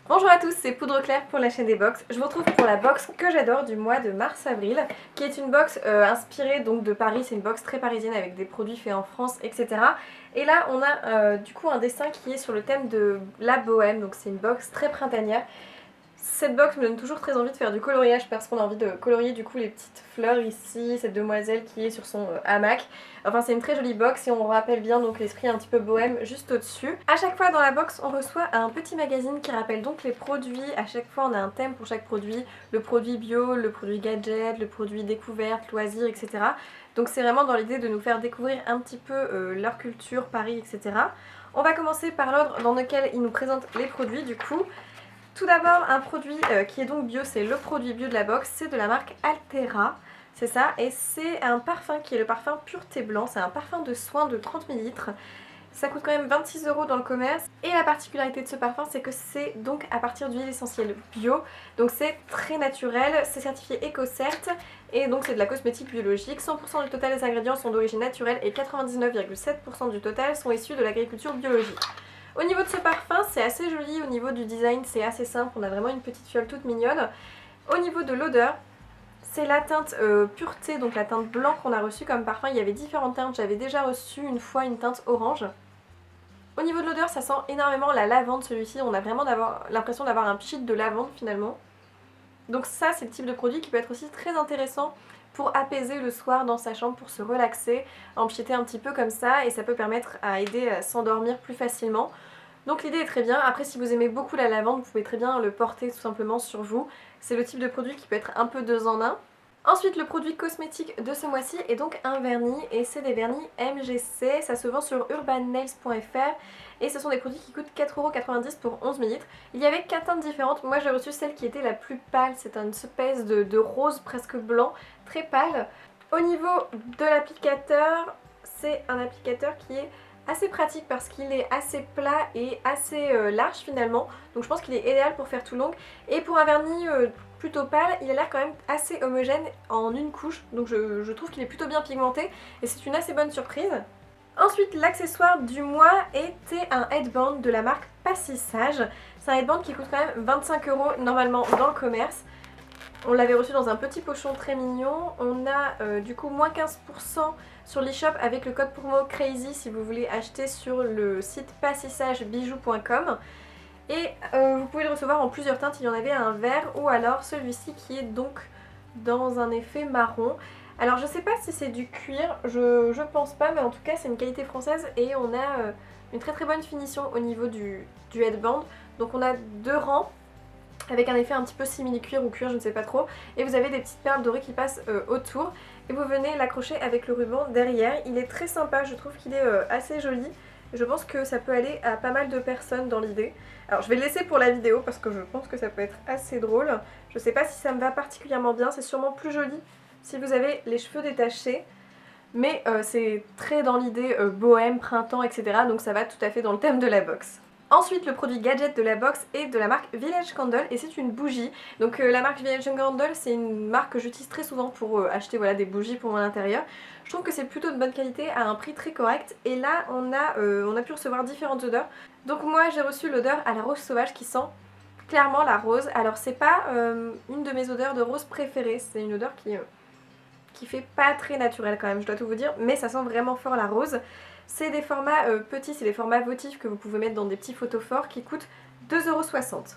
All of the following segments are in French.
Bonjour à tous, c'est Poudre Claire pour la chaîne des box. Je vous retrouve pour la box que j'adore du mois de mars-avril, qui est une box inspirée donc de Paris. C'est une box très parisienne avec des produits faits en France, etc. Et là on a du coup un dessin qui est sur le thème de la bohème, donc c'est une box très printanière. Cette box me donne toujours très envie de faire du coloriage parce qu'on a envie de colorier du coup les petites fleurs ici, cette demoiselle qui est sur son hamac. Enfin c'est une très jolie box et on rappelle bien donc l'esprit un petit peu bohème juste au-dessus. A chaque fois dans la box on reçoit un petit magazine qui rappelle donc les produits. À chaque fois on a un thème pour chaque produit, le produit bio, le produit gadget, le produit découverte, loisirs, etc. Donc c'est vraiment dans l'idée de nous faire découvrir un petit peu leur culture, Paris, etc. On va commencer par l'ordre dans lequel ils nous présentent les produits du coup. Tout d'abord, un produit qui est donc bio, c'est le produit bio de la box, c'est de la marque Altera, c'est ça, et c'est un parfum qui est le parfum Pureté Blanc, c'est un parfum de soin de 30 ml. Ça coûte quand même 26 € dans le commerce, et la particularité de ce parfum, c'est que c'est donc à partir d'huile essentielle bio, donc c'est très naturel, c'est certifié EcoCert, et donc c'est de la cosmétique biologique. 100% du total des ingrédients sont d'origine naturelle, et 99,7% du total sont issus de l'agriculture biologique. Au niveau de ce parfum, c'est assez joli, au niveau du design, c'est assez simple, on a vraiment une petite fiole toute mignonne. Au niveau de l'odeur, c'est la teinte Pureté, donc la teinte blanc qu'on a reçue comme parfum. Il y avait différentes teintes, j'avais déjà reçu une fois une teinte orange. Au niveau de l'odeur, ça sent énormément la lavande, celui-ci, on a vraiment l'impression d'avoir un pchit de lavande finalement. Donc ça, c'est le type de produit qui peut être aussi très intéressant pour apaiser le soir dans sa chambre, pour se relaxer, empiéter un petit peu comme ça, et ça peut permettre à aider à s'endormir plus facilement. Donc l'idée est très bien. Après, si vous aimez beaucoup la lavande, vous pouvez très bien le porter tout simplement sur vous. C'est le type de produit qui peut être un peu 2 en 1. Ensuite, le produit cosmétique de ce mois-ci est donc un vernis, et c'est des vernis MGC. Ça se vend sur urbannails.fr et ce sont des produits qui coûtent 4,90 € pour 11 ml. Il y avait 4 teintes différentes. Moi j'ai reçu celle qui était la plus pâle, c'est une espèce de rose presque blanc, très pâle. Au niveau de l'applicateur, c'est un applicateur qui est assez pratique parce qu'il est assez plat et assez large finalement, donc je pense qu'il est idéal pour faire tout long. Et pour un vernis plutôt pâle, il a l'air quand même assez homogène en une couche, donc je trouve qu'il est plutôt bien pigmenté et c'est une assez bonne surprise. Ensuite, l'accessoire du mois était un headband de la marque Passissage. C'est un headband qui coûte quand même 25 € normalement dans le commerce. On l'avait reçu dans un petit pochon très mignon. On a du coup moins 15% sur l'e-shop avec le code promo CRAZY si vous voulez acheter sur le site passagebijoux.com. Et vous pouvez le recevoir en plusieurs teintes, il y en avait un vert ou alors celui-ci qui est donc dans un effet marron. Alors je sais pas si c'est du cuir, je pense pas, mais en tout cas c'est une qualité française et on a une très très bonne finition au niveau du headband. Donc on a 2 rangs avec un effet un petit peu simili-cuir ou cuir, je ne sais pas trop. Et vous avez des petites perles dorées qui passent autour. Et vous venez l'accrocher avec le ruban derrière. Il est très sympa, je trouve qu'il est assez joli. Je pense que ça peut aller à pas mal de personnes dans l'idée. Alors je vais le laisser pour la vidéo parce que je pense que ça peut être assez drôle. Je sais pas si ça me va particulièrement bien, c'est sûrement plus joli si vous avez les cheveux détachés. Mais c'est très dans l'idée bohème, printemps, etc. Donc ça va tout à fait dans le thème de la box. Ensuite, le produit gadget de la box est de la marque Village Candle et c'est une bougie. Donc la marque Village Candle, c'est une marque que j'utilise très souvent pour acheter voilà, des bougies pour mon intérieur. Je trouve que c'est plutôt de bonne qualité à un prix très correct. Et là, on a pu recevoir différentes odeurs. Donc moi, j'ai reçu l'odeur à la rose sauvage qui sent clairement la rose. Alors c'est pas une de mes odeurs de rose préférées, c'est une odeur qui fait pas très naturelle quand même, je dois tout vous dire, mais ça sent vraiment fort la rose. C'est des formats petits, c'est des formats votifs que vous pouvez mettre dans des petits photophores qui coûtent 2,60 €.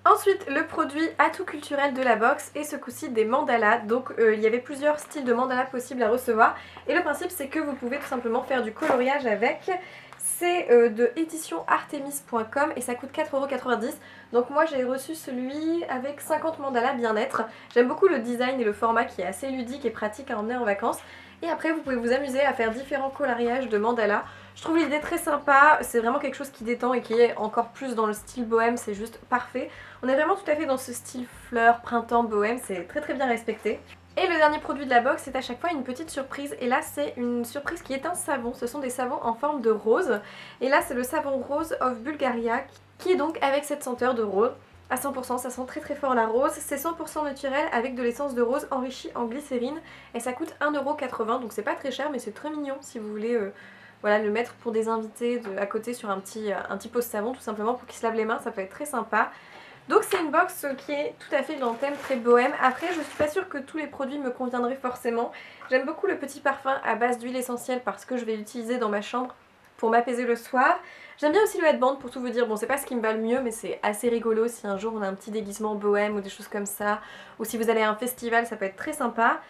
Ensuite, le produit atout culturel de la box et ce coup-ci des mandalas. Donc il y avait plusieurs styles de mandalas possibles à recevoir et le principe c'est que vous pouvez tout simplement faire du coloriage avec. C'est de éditionartemis.com et ça coûte 4,90 €. Donc moi j'ai reçu celui avec 50 mandalas bien-être. J'aime beaucoup le design et le format qui est assez ludique et pratique à emmener en vacances. Et après vous pouvez vous amuser à faire différents coloriages de mandalas. Je trouve l'idée très sympa, c'est vraiment quelque chose qui détend et qui est encore plus dans le style bohème, c'est juste parfait. On est vraiment tout à fait dans ce style fleurs, printemps, bohème, c'est très très bien respecté. Et le dernier produit de la box, c'est à chaque fois une petite surprise. Et là, c'est une surprise qui est un savon. Ce sont des savons en forme de rose. Et là, c'est le savon Rose of Bulgaria qui est donc avec cette senteur de rose. À 100%, ça sent très très fort la rose. C'est 100% naturel avec de l'essence de rose enrichie en glycérine. Et ça coûte 1,80 €, donc c'est pas très cher, mais c'est très mignon si vous voulez voilà, le mettre pour des invités à côté sur un petit pot de savon tout simplement pour qu'ils se lavent les mains, ça peut être très sympa. Donc c'est une box qui est tout à fait dans le thème très bohème. Après je suis pas sûre que tous les produits me conviendraient forcément. J'aime beaucoup le petit parfum à base d'huile essentielle parce que je vais l'utiliser dans ma chambre pour m'apaiser le soir. J'aime bien aussi le headband pour tout vous dire. Bon, c'est pas ce qui me va le mieux, mais c'est assez rigolo si un jour on a un petit déguisement bohème ou des choses comme ça. Ou si vous allez à un festival, ça peut être très sympa.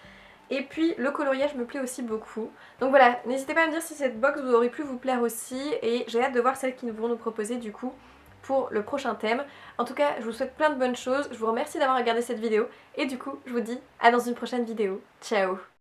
Et puis le coloriage me plaît aussi beaucoup. Donc voilà, n'hésitez pas à me dire si cette box vous aurait pu vous plaire aussi. Et j'ai hâte de voir celles qu'ils vont nous proposer du coup pour le prochain thème. En tout cas, je vous souhaite plein de bonnes choses. Je vous remercie d'avoir regardé cette vidéo. Et du coup, je vous dis à dans une prochaine vidéo. Ciao!